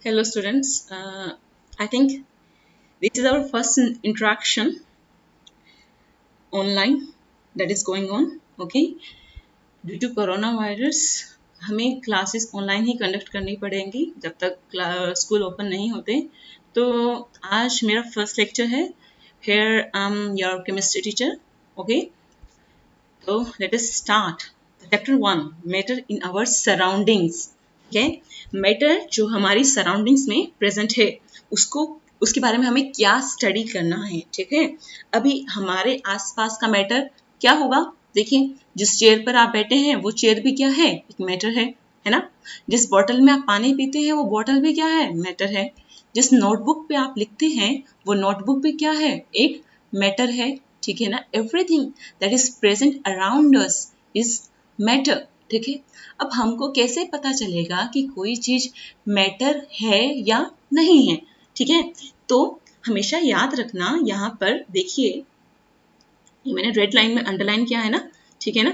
Hello students, I think this is our first interaction online that is going on. Okay, due to corona virus हमें classes online ही conduct करनी पड़ेंगी जब तक school open नहीं होते। तो आज मेरा फर्स्ट लेक्चर है। Here I'm your chemistry teacher. Okay, so let us start. Chapter 1, matter in our surroundings. Okay, matter जो हमारी सराउंडिंग्स में प्रेजेंट है उसको उसके बारे में हमें क्या स्टडी करना है। ठीक है, अभी हमारे आसपास का मैटर क्या होगा। देखिए, जिस चेयर पर आप बैठे हैं वो चेयर भी क्या है, एक मैटर है ना। जिस बॉटल में आप पानी पीते हैं वो बॉटल भी क्या है, मैटर है। जिस नोटबुक पे आप लिखते हैं वो नोटबुक भी क्या है, एक मैटर है। ठीक है ना, everything that is present around us is matter. ठीक है, अब हमको कैसे पता चलेगा कि कोई चीज मैटर है या नहीं है। ठीक है, तो हमेशा याद रखना, यहाँ पर देखिए ये मैंने रेड लाइन में अंडरलाइन किया है ना। ठीक है ना,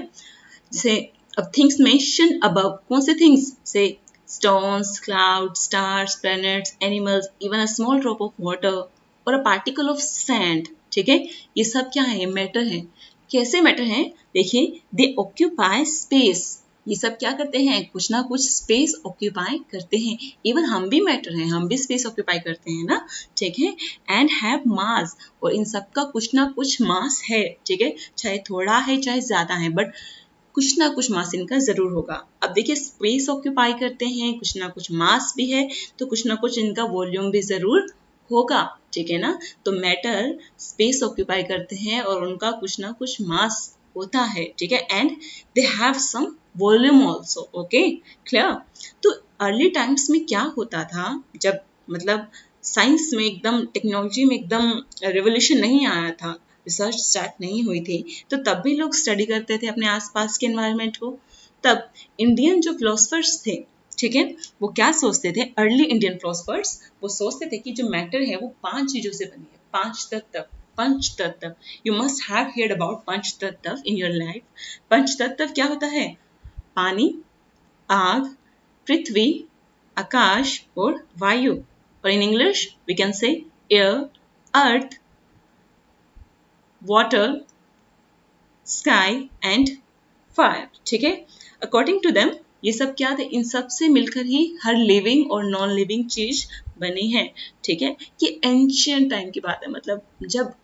जैसे अब थिंग्स मेंशन अबव, कौन से थिंग्स से, stones, cloud, stars, planets, animals, even a small drop of water और अ पार्टिकल ऑफ सैंड। ठीक है, ये सब क्या है, मैटर है। कैसे मैटर है, देखिए, दे ऑक्यूपाई स्पेस। ये सब क्या करते हैं, कुछ ना कुछ स्पेस ऑक्यूपाई करते हैं। इवन हम भी मैटर हैं, हम भी स्पेस ऑक्यूपाई करते हैं ना। ठीक है, एंड हैव मास, और इन सब का कुछ ना कुछ मास है। ठीक है, चाहे थोड़ा है चाहे ज्यादा है, बट कुछ ना कुछ मास इनका जरूर होगा। अब देखिए, स्पेस ऑक्यूपाई करते हैं, कुछ ना कुछ मास भी है, तो कुछ ना कुछ इनका वॉल्यूम भी जरूर होगा। ठीक है ना, तो मैटर स्पेस ऑक्यूपाई करते हैं और उनका कुछ ना कुछ मास होता है। ठीक है, and they have some volume also. Okay, clear. तो अर्ली टाइम्स में क्या होता था, जब मतलब साइंस में एकदम, टेक्नोलॉजी में एकदम रेवोल्यूशन नहीं आया था, रिसर्च स्टार्ट नहीं हुई थी, तो तब भी लोग स्टडी करते थे अपने आसपास के एनवायरनमेंट को। तब इंडियन जो फिलोसफर्स थे, ठीक है, वो क्या सोचते थे, अर्ली इंडियन फिलोसफर्स वो सोचते थे कि जो मैटर है वो 5 चीजों से बनी है, 5 तत्व। पंच तत्व, you must have heard about panch tattva in your life. पंच तत्व क्या होता है, पानी, आग, पृथ्वी, आकाश और वायु। और in English we can say air, earth, water, sky and fire. ठीक है, अकॉर्डिंग टू देम ये सब क्या थे, इन सब से मिलकर ही हर लिविंग और नॉन लिविंग चीज बनी है। ठीक है, ये एंशियंट टाइम की बात है, मतलब जब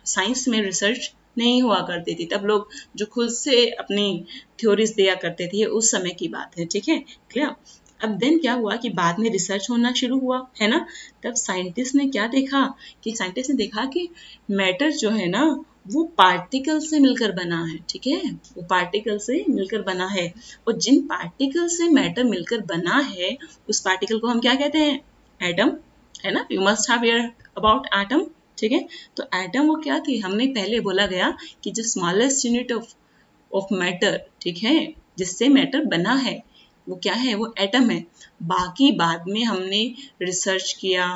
साइंस में रिसर्च नहीं हुआ करती थी, तब लोग जो खुद से अपनी थ्योरीज दिया करते थे, उस समय की बात है। ठीक है, क्लियर। अब देन क्या हुआ कि बाद में रिसर्च होना शुरू हुआ, है ना। तब साइंटिस्ट ने क्या देखा, कि साइंटिस्ट ने देखा कि मैटर जो है ना वो पार्टिकल से मिलकर बना है। ठीक है, वो पार्टिकल से मिलकर बना है, और जिन पार्टिकल से मैटर मिलकर बना है उस पार्टिकल को हम क्या कहते हैं, एटम। है ना, you must have heard about atom. ठीक है, तो एटम वो क्या थी, हमने पहले बोला गया कि जो स्मॉलेस्ट यूनिट ऑफ मैटर, ठीक है, जिससे मैटर बना है वो क्या है, वो एटम है। बाकी बाद में हमने रिसर्च किया,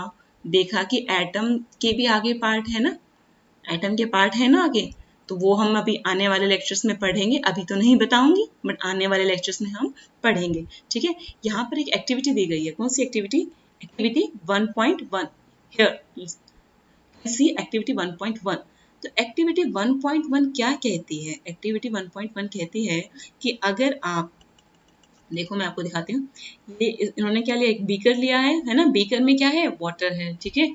देखा कि एटम के भी आगे पार्ट है ना, एटम के पार्ट है ना आगे, तो वो हम अभी आने वाले लेक्चर्स में पढ़ेंगे, अभी तो नहीं बताऊंगी, बट आने वाले लेक्चर्स में हम पढ़ेंगे। ठीक है, यहाँ पर एक एक्टिविटी दी गई है, कौन सी activity, activity 1.1। Here see activity 1.1। तो एक्टिविटी 1.1 क्या कहती है, एक्टिविटी 1.1 कहती है कि अगर आप देखो, मैं आपको दिखाती हूँ, ये इन्होंने क्या लिया, एक बीकर लिया है ना, बीकर में क्या है, वाटर है। ठीक है,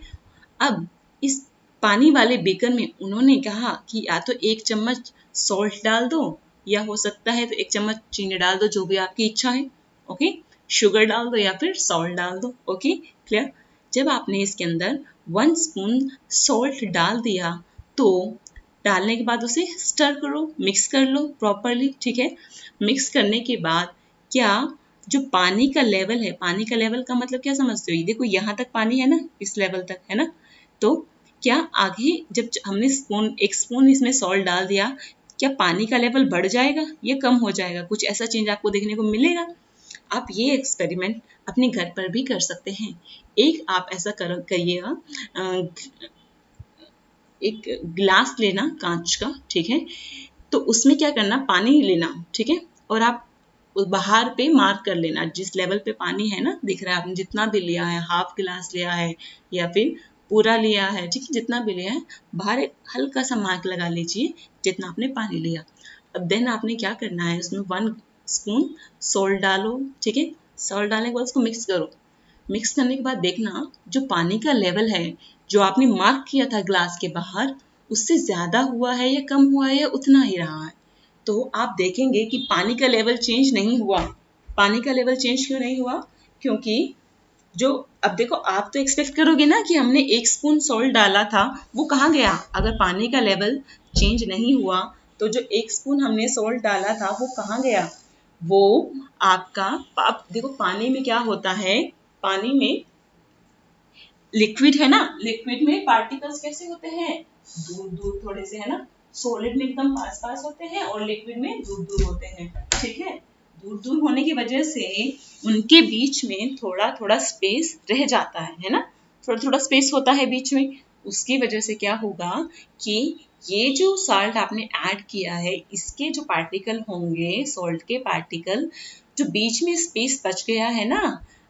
अब इस पानी वाले बीकर में उन्होंने कहा कि या तो 1 चम्मच सॉल्ट डाल दो, या हो सकता है तो 1 चम्मच चीनी डाल दो, जो भी आपकी इच्छा है। ओके, शुगर डाल दो या फिर सॉल्ट डाल दो। Okay, clear. जब आपने इसके अंदर 1 स्पून सॉल्ट डाल दिया, तो डालने के बाद उसे स्टर करो, मिक्स कर लो प्रॉपरली। ठीक है, मिक्स करने के बाद क्या, जो पानी का लेवल है, पानी का लेवल का मतलब क्या समझते हो, ये देखो यहाँ तक पानी है ना, इस लेवल तक है ना, तो क्या आगे जब हमने एक स्पून इसमें सॉल्ट डाल दिया, क्या पानी का लेवल बढ़ जाएगा, ये कम हो जाएगा, कुछ ऐसा चेंज आपको देखने को मिलेगा। आप ये एक्सपेरिमेंट अपने घर पर भी कर सकते हैं। एक आप ऐसा करिएगा, एक गिलास लेना कांच का, ठीक है, तो उसमें क्या करना, पानी लेना, ठीक है, और आप बाहर पे मार्क कर लेना, जिस लेवल पे पानी है ना, दिख रहा है आपने जितना भी लिया है, हाफ गिलास लिया है या फिर पूरा लिया है, ठीक है, जितना भी लिया है बाहर एक हल्का सा मार्क लगा लीजिए जितना आपने पानी लिया। अब देन आपने क्या करना है, उसमें 1 स्पून सॉल्ट डालो, ठीक है। सॉल्ट डालने के बाद उसको मिक्स करो। मिक्स करने के बाद देखना जो पानी का लेवल है जो आपने मार्क किया था ग्लास के बाहर, उससे ज्यादा हुआ है या कम हुआ है या उतना ही रहा है। तो आप देखेंगे कि पानी का लेवल चेंज नहीं हुआ। पानी का लेवल चेंज क्यों नहीं हुआ? क्योंकि जो, अब देखो आप तो एक्सपेक्ट करोगे ना कि हमने 1 स्पून सॉल्ट डाला था, वो कहाँ गया? अगर पानी का लेवल चेंज नहीं हुआ तो जो 1 स्पून हमने सॉल्ट डाला था वो कहाँ गया? वो आपका, आप देखो पानी में क्या होता है, पानी में लिक्विड है ना, लिक्विड में पार्टिकल्स कैसे होते हैं, दूर दूर थोड़े से, है ना। सॉलिड में एकदम पास पास होते हैं और लिक्विड में दूर दूर होते हैं, ठीक है। दूर दूर होने की वजह से उनके बीच में थोड़ा थोड़ा स्पेस रह जाता है ना, थोड़ा थोड़ा स्पेस होता है बीच में। उसकी वजह से क्या होगा कि ये जो सॉल्ट आपने ऐड किया है, इसके जो पार्टिकल होंगे, सॉल्ट के पार्टिकल, जो बीच में स्पेस बच गया है ना,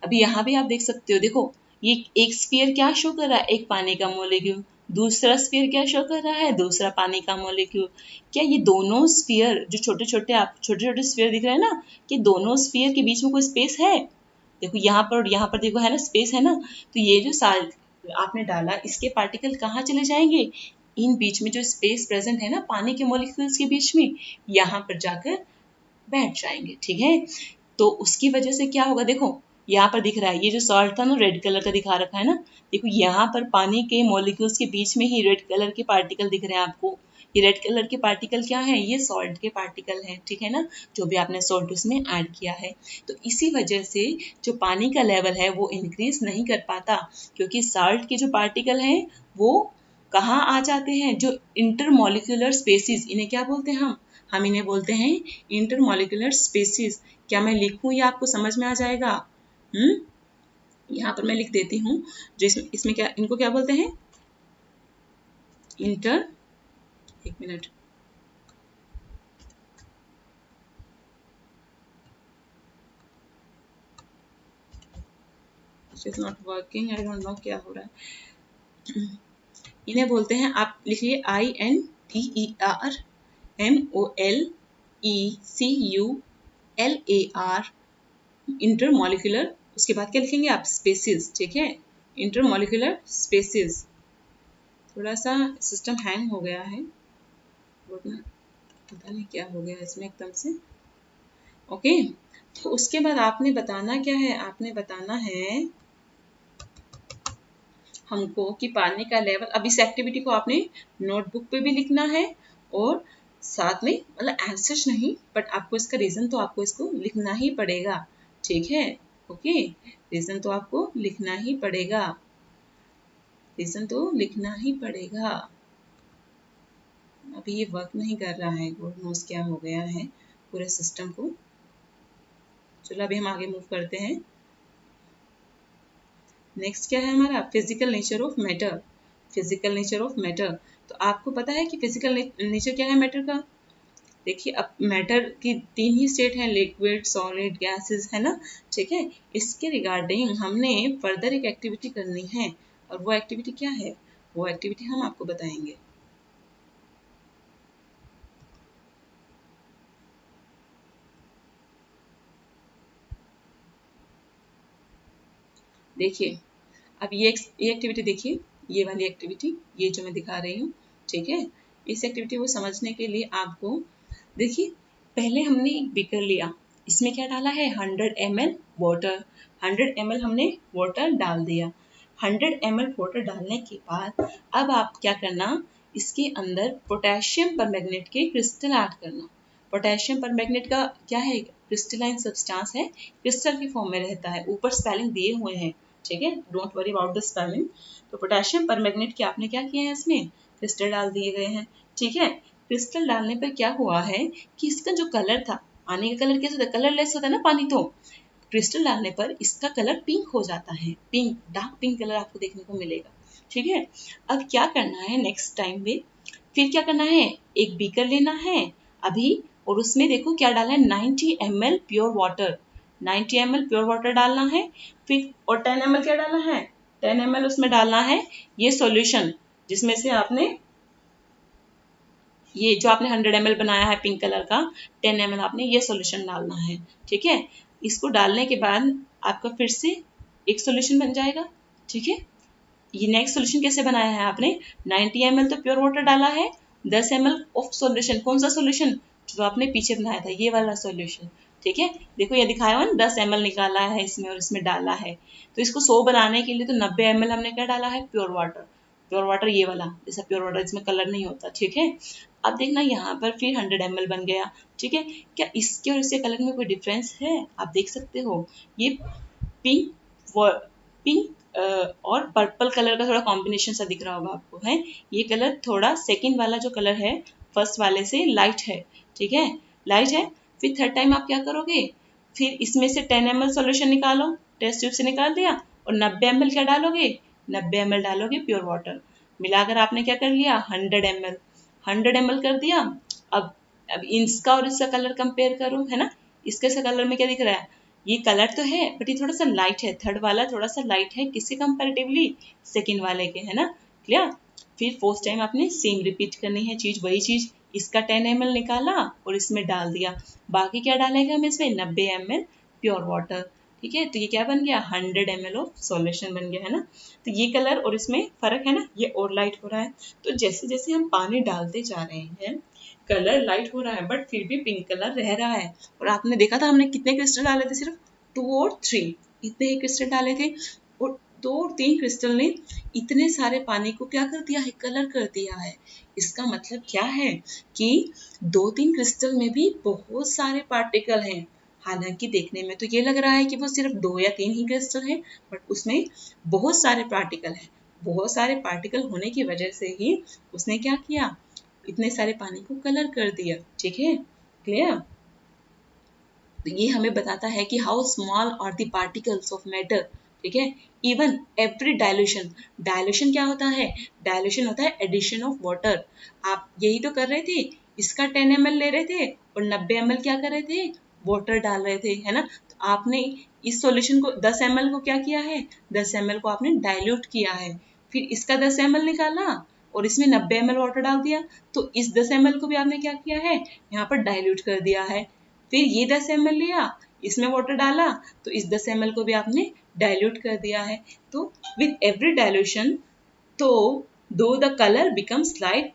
अभी यहाँ भी आप देख सकते हो, देखो ये एक स्फीयर क्या शो कर रहा है, एक पानी का मॉलिक्यूल, दूसरा स्फीयर क्या शो कर रहा है, दूसरा पानी का मॉलिक्यूल। क्या ये दोनों स्फीयर जो छोटे छोटे, आप छोटे छोटे स्फीयर दिख रहे हैं ना, कि दोनों स्फीयर के बीच में कोई स्पेस है? देखो यहाँ पर और यहाँ पर देखो, है ना, स्पेस है ना। तो ये जो साल आपने डाला, इसके पार्टिकल कहाँ चले जाएंगे? इन बीच में जो स्पेस प्रेजेंट है ना पानी के मॉलिक्यूल्स के बीच में, यहाँ पर जाकर बैठ जाएंगे, ठीक है। तो उसकी वजह से क्या होगा, देखो यहाँ पर दिख रहा है, ये जो सॉल्ट था ना रेड कलर का दिखा रखा है ना, देखो यहाँ पर पानी के मॉलिक्यूल्स के बीच में ही रेड कलर के पार्टिकल दिख रहे हैं आपको। ये रेड कलर के पार्टिकल क्या है? ये सॉल्ट के पार्टिकल हैं, ठीक है ना, जो भी आपने सॉल्ट उसमें ऐड किया है। तो इसी वजह से जो पानी का लेवल है वो इंक्रीज नहीं कर पाता, क्योंकि सॉल्ट के जो पार्टिकल हैं वो कहाँ आ जाते हैं, जो इंटरमॉलिक्यूलर स्पेसिस, इन्हें क्या बोलते हैं हम इन्हें बोलते हैं इंटरमॉलिक्यूलर स्पेसिस। क्या मैं लिखूं या आपको समझ में आ जाएगा? यहाँ पर मैं लिख देती हूँ, जो इसमें क्या, इनको क्या बोलते हैं? इंटर, एक minute, it is not working, I don't know क्या हो रहा है। इन्हें बोलते हैं, आप लिखिए INTERMOLECULAR, इंटरमॉलिक्यूलर। उसके बाद क्या लिखेंगे आप? स्पेसिस, ठीक है, इंटरमॉलिक्यूलर स्पेसिस। थोड़ा सा सिस्टम हैंग हो गया है, पता नहीं क्या हो गया इसमें एकदम से। ओके, तो उसके बाद आपने बताना क्या है, आपने बताना है हमको कि पानी का लेवल, अब इस एक्टिविटी को आपने नोटबुक पे भी लिखना है और साथ में, मतलब आंसर्स नहीं, बट आपको इसका रीजन तो आपको इसको लिखना ही पड़ेगा, ठीक है। ओके, रीजन तो आपको लिखना ही पड़ेगा, रीजन तो लिखना ही पड़ेगा। अभी ये वर्क नहीं कर रहा है, गॉड नोस क्या हो गया है पूरे सिस्टम को। चलो अभी हम आगे मूव करते हैं। नेक्स्ट क्या है हमारा? Physical nature of matter. Physical nature of matter, तो आपको पता है कि फिजिकल नेचर क्या है मैटर का? देखिए, अब मैटर की 3 ही स्टेट हैं, लिक्विड, सॉलिड, गैसेस, है ना, ठीक है। इसके रिगार्डिंग हमने फर्दर एक एक्टिविटी करनी है, और वो एक्टिविटी क्या है, वो एक्टिविटी हम आपको बताएंगे। देखिए, अब ये एक्टिविटी देखिए, ये वाली एक्टिविटी, ये जो मैं दिखा रही हूँ, ठीक है। इस एक्टिविटी को समझने के लिए आपको, देखिए, पहले हमने एक बीकर लिया, इसमें क्या डाला है? 100 ml वाटर। 100 ml हमने वाटर डाल दिया। 100 ml वाटर डालने के बाद अब आप क्या करना, इसके अंदर पोटेशियम परमैंगनेट के क्रिस्टल ऐड करना। पोटेशियम परमैंगनेट का क्या है? क्रिस्टलाइन सब्सटेंस है, क्रिस्टल की फॉर्म में रहता है, ऊपर स्पेलिंग दिए हुए हैं, ठीक है, don't worry about the spelling. तो पोटेशियम परमैंगनेट के आपने क्या किया है, इसमें क्रिस्टल डाल दिए गए हैं, ठीक है। क्रिस्टल डालने पर क्या हुआ है कि इसका जो कलर था, पानी का कलर कैसा होता है? कलरलेस होता है ना पानी, तो क्रिस्टल डालने पर इसका कलर पिंक हो जाता है, पिंक, डार्क पिंक कलर आपको देखने को मिलेगा, ठीक है। अब क्या करना है नेक्स्ट टाइम में, फिर क्या करना है, एक बीकर लेना है, अभी और उसमें देखो क्या डाला है, 90 ml pure water, 90 ml pure water डालना है। फिर और 10 ml क्या डालना है, 10 ml उसमें डालना है ये सॉल्यूशन, जिसमें से आपने ये जो आपने 100 ml बनाया है पिंक कलर का, 10 ml आपने ये सॉल्यूशन डालना है। ठीक है, इसको डालने के बाद आपका फिर से एक सॉल्यूशन बन जाएगा। ठीक है, ये नेक्स्ट सॉल्यूशन कैसे बनाया है आपने, 90 ml तो प्योर वाटर डाला है, 10 ml ऑफ सॉल्यूशन, कौन सा सॉल्यूशन, जो आपने पीछे बनाया था ये वाला सॉल्यूशन। ठीक है, देखो ये दिखाया हुआ ना, 10 ml निकाला है इसमें और इसमें डाला है। तो इसको 100 बनाने के लिए तो 90 ml हमने क्या डाला है, प्योर वाटर। प्योर वाटर ये वाला, जैसा प्योर वाटर इसमें कलर नहीं होता। ठीक है, अब देखना यहाँ पर फिर 100 ml बन गया। ठीक है, क्या इसके और इसके कलर में कोई डिफरेंस है, आप देख सकते हो ये पिंक पिंक और पर्पल कलर का थोड़ा कॉम्बिनेशन सा दिख रहा होगा आपको, है ये कलर थोड़ा सेकंड वाला जो कलर है फर्स्ट वाले से लाइट है। ठीक है, लाइट है। फिर थर्ड टाइम आप क्या करोगे, फिर इसमें से 10 ml सॉल्यूशन निकालो, टेस्ट ट्यूब से निकाल दिया, और 90 ml क्या डालोगे, 90 ml डालोगे प्योर वाटर। मिलाकर आपने क्या कर लिया, 100 ml, 100 ml कर दिया। अब अब इसका और इसका कलर कंपेयर करो, है ना, इसके से कलर में क्या दिख रहा है, ये कलर तो है बट ये थोड़ा सा लाइट है, थर्ड वाला थोड़ा सा लाइट है किससे कंपैरेटिवली, सेकंड वाले के, है ना, क्लियर। फिर फोर्थ टाइम आपने सेम रिपीट करनी है चीज, वही चीज, इसका 10 ml निकाला और इसमें डाल दिया, बाकी क्या डालेगा हम इसमें, 90 ml प्योर वाटर। ठीक है, तो ये क्या बन गया, 100 ml ऑफ सॉल्यूशन बन गया, है ना। तो ये कलर और इसमें फर्क है ना, ये और लाइट हो रहा है। तो जैसे जैसे हम पानी डालते जा रहे हैं कलर लाइट हो रहा है बट फिर भी पिंक कलर रह रहा है। और आपने देखा था हमने कितने क्रिस्टल डाले थे, सिर्फ 2 और 3 इतने ही क्रिस्टल डाले थे, और 2 और 3 क्रिस्टल ने इतने सारे पानी को क्या कर दिया है, कलर कर दिया है। इसका मतलब क्या है कि 2-3 क्रिस्टल में भी बहुत सारे पार्टिकल हैं। हालांकि देखने में तो ये लग रहा है कि वो सिर्फ 2 या 3 ही क्रिस्टल हैं, बट उसमें बहुत सारे पार्टिकल हैं। बहुत सारे पार्टिकल होने की वजह से ही उसने क्या किया, इतने सारे पानी को कलर कर दिया। ठीक है, क्लियर। तो ये हमें बताता है कि how small are the particles of matter. ठीक है, इवन एवरी डायल्यूशन, डायल्यूशन क्या होता है, डायल्यूशन होता है एडिशन ऑफ वाटर। आप यही तो कर रहे थे, इसका 10 ml ले रहे थे और 90 ml क्या कर रहे थे, वाटर डाल रहे थे, है ना। तो आपने इस सॉल्यूशन को 10 ml को क्या किया है, 10 ml को आपने डाइल्यूट किया है, फिर इसका 10 ml निकाला और इसमें 90 ml वाटर डाल दिया, तो इस 10 ml को भी आपने क्या किया है, यहाँ पर डाइल्यूट कर दिया है। फिर ये 10 ml लिया, इसमें वाटर डाला, तो इस 10 ml को भी आपने डाइल्यूट कर दिया है। तो विद एवरी डाइल्यूशन, तो दो the colour becomes light,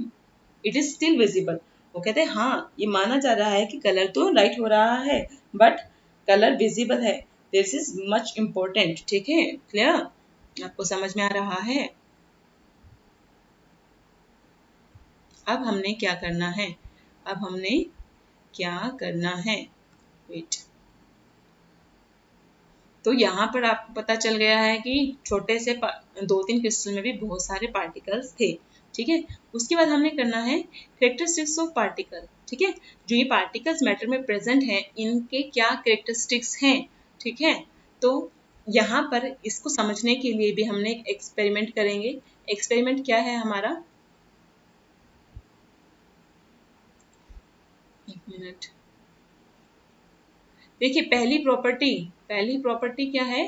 it is still visible. वो कहते हैं हाँ, ये माना जा रहा है कि कलर तो लाइट हो रहा है बट कलर विजिबल है, दिस इज मच इम्पोर्टेंट। ठीक है, क्लियर, आपको समझ में आ रहा है। अब हमने क्या करना है, अब हमने क्या करना है, वेट। तो यहाँ पर आपको पता चल गया है कि छोटे से 2-3 क्रिस्टल में भी बहुत सारे पार्टिकल्स थे। ठीक है, उसके बाद हमने करना है कैरेक्टरिस्टिक्स ऑफ पार्टिकल। ठीक है, जो ये पार्टिकल्स मैटर में प्रेजेंट हैं इनके क्या कैरेक्टरिस्टिक्स हैं। ठीक है, तो यहाँ पर इसको समझने के लिए भी हमने एक एक्सपेरिमेंट करेंगे। एक्सपेरिमेंट क्या है हमारा, एक मिनट, देखिए पहली प्रॉपर्टी क्या है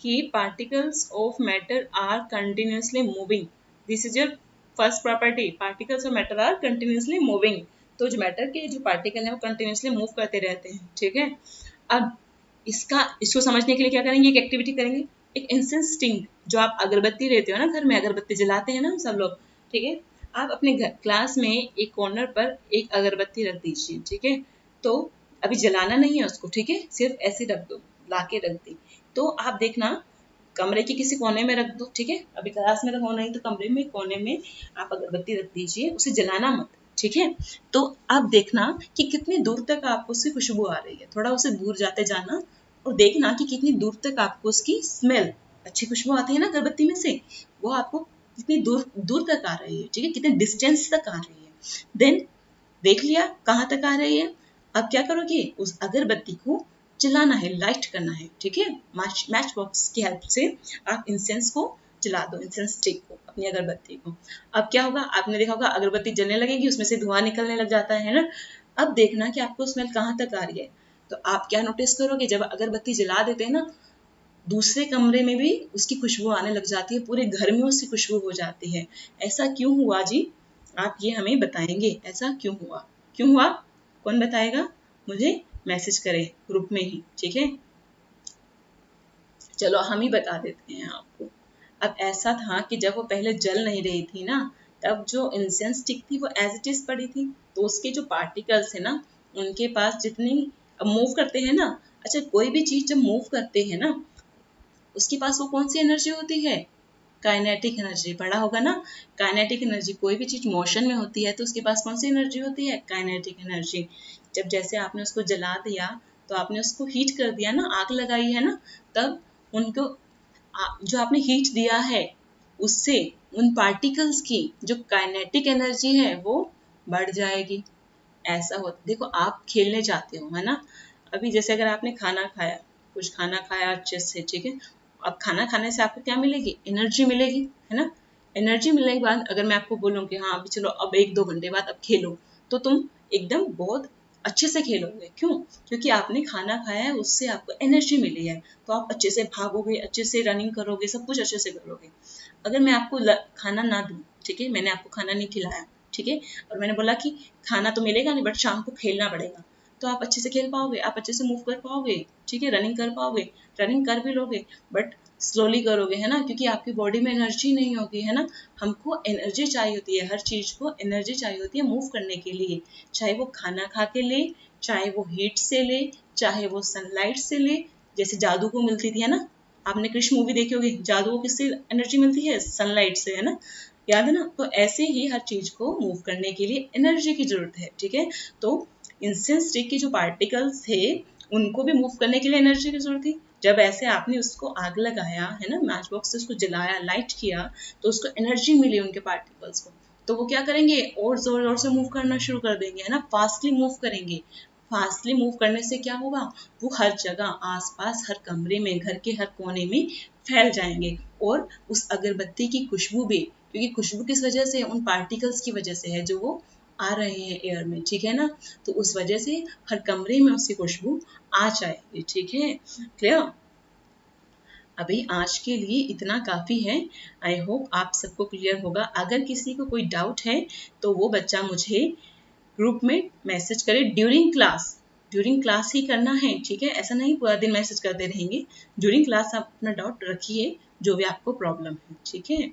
कि particles of matter are continuously moving. This is your first property, particles of matter are continuously moving. तो जो मैटर के जो पार्टिकल हैं वो कंटिन्यूसली मूव करते रहते हैं। ठीक है, अब इसको समझने के लिए क्या करेंगे, एक एक्टिविटी करेंगे, एक इंसेंस स्टिंग, जो आप अगरबत्ती लेते हो ना, घर में अगरबत्ती जलाते हैं ना हम सब लोग। ठीक है, आप अपने घर क्लास में एक कॉर्नर पर एक अगरबत्ती रख दीजिए। ठीक है, तो अभी जलाना नहीं है उसको, ठीक है, सिर्फ ऐसे रख दो, ला के रख दी। तो आप देखना कमरे के किसी कोने में रख दो। ठीक है, अभी क्लास में हो नहीं तो कमरे में कोने में आप अगरबत्ती रख दीजिए, उसे जलाना मत। ठीक है, तो आप देखना कि कितनी दूर तक आपको उससे खुशबू आ रही है, थोड़ा उसे दूर जाते जाना और देखना कि कितनी दूर तक आपको उसकी स्मेल, अच्छी खुशबू आती है ना अगरबत्ती में से, वो आपको कितनी दूर दूर तक आ रही है। ठीक है, कितने डिस्टेंस तक आ रही है। देन देख लिया कहाँ तक आ रही है, अब क्या करोगे, उस अगरबत्ती को जलाना है, लाइट करना है। ठीक है, मैच बॉक्स की हेल्प से आप इंसेंस को जला दो, इंसेंस स्टिक को, अपनी अगरबत्ती को। अब क्या होगा, आपने देखा होगा अगरबत्ती जलने लगेगी, उसमें से धुआं निकलने लग जाता है ना। अब देखना कि आपको स्मेल कहाँ तक आ रही है। तो आप क्या नोटिस करोगे, जब अगरबत्ती जला देते हैं ना, दूसरे कमरे में भी उसकी खुशबू आने लग जाती है, पूरे घर में उसकी खुशबू हो जाती है। ऐसा क्यों हुआ जी? आप ये हमें बताएंगे, ऐसा क्यों हुआ? क्यों हुआ? कौन बताएगा? मुझे मैसेज करें ग्रुप में ही, ठीक है? चलो हम ही बता देते हैं आपको। अब ऐसा था कि जब वो पहले जल नहीं रही थी ना, तब जो इंसेंस स्टिक थी वो एज इट इज पड़ी थी, तो उसके जो पार्टिकल्स है ना, उनके पास जितनी मूव करते हैं ना, अच्छा कोई भी चीज जब मूव करते हैं ना, उसके पास वो कौन सी एनर्जी होती है? Kinetic energy. पढ़ा होगा ना, काइनेटिक एनर्जी। कोई भी चीज मोशन में होती है तो उसके पास कौन सी एनर्जी होती है? Kinetic energy. जब जैसे आपने उसको जला दिया, तो आपने उसको हीट कर दिया ना, आग लगाई है ना, तब उनको जो आपने हीट दिया है, उससे उन पार्टिकल्स की जो काइनेटिक एनर्जी है वो बढ़ जाएगी। ऐसा होता, देखो आप खेलने जाते हो, है ना, अभी जैसे अगर आपने खाना खाया, कुछ खाना खाया अच्छे से, ठीक है, अब खाना खाने से आपको क्या मिलेगी? एनर्जी मिलेगी, है ना। एनर्जी मिलने के बाद अगर मैं आपको बोलूँ कि हाँ अभी चलो अब 1-2 घंटे बाद अब खेलो, तो तुम एकदम बहुत अच्छे से खेलोगे। क्यों? क्योंकि आपने खाना खाया है, उससे आपको एनर्जी मिली है, तो आप अच्छे से भागोगे, अच्छे से रनिंग करोगे, सब कुछ अच्छे से करोगे। अगर मैं आपको खाना ना दूँ, ठीक है, मैंने आपको खाना नहीं खिलाया, ठीक है, और मैंने बोला कि खाना तो मिलेगा नहीं बट शाम को खेलना पड़ेगा, तो आप अच्छे से खेल पाओगे, आप अच्छे से मूव कर पाओगे, ठीक है, रनिंग कर पाओगे, रनिंग कर भी लोगे बट स्लोली करोगे, है ना, क्योंकि आपकी बॉडी में एनर्जी नहीं होगी, है ना। हमको एनर्जी चाहिए होती है, हर चीज को एनर्जी चाहिए होती है मूव करने के लिए, चाहे वो खाना खा के ले, चाहे वो हीट से ले, चाहे वो सनलाइट से ले। जैसे जादू को मिलती थी, है ना, आपने कृष्ण मूवी देखी होगी, जादू को किससे एनर्जी मिलती है? सनलाइट से, है ना, याद है ना। तो ऐसे ही हर चीज को मूव करने के लिए एनर्जी की जरूरत है, ठीक है। तो इंसेंस स्टिक के जो पार्टिकल्स थे, उनको भी मूव करने के लिए एनर्जी की जरूरत थी। जब ऐसे आपने उसको आग लगाया, है ना, मैच बॉक्स से उसको जलाया, लाइट किया, तो उसको एनर्जी मिली उनके पार्टिकल्स को, तो वो क्या करेंगे? और जोर जोर से मूव करना शुरू कर देंगे, है ना, फास्टली मूव करेंगे। फास्टली मूव करने से क्या होगा? वो हर जगह, आसपास, हर कमरे में, घर के हर कोने में फैल जाएंगे। और उस अगरबत्ती की खुशबू भी, क्योंकि खुशबू किस वजह से? उन पार्टिकल्स की वजह से है जो वो आ रहे हैं एयर में, ठीक है ना। तो उस वजह से हर कमरे में उसकी खुशबू आ जाएगी, ठीक है, क्लियर। अभी आज के लिए इतना काफ़ी है। आई होप आप सबको क्लियर होगा। अगर किसी को कोई डाउट है तो वो बच्चा मुझे ग्रुप में मैसेज करे ड्यूरिंग क्लास। ड्यूरिंग क्लास ही करना है, ठीक है, ऐसा नहीं पूरा दिन मैसेज करते रहेंगे। ड्यूरिंग क्लास आप अपना डाउट रखिए, जो भी आपको प्रॉब्लम है, ठीक है।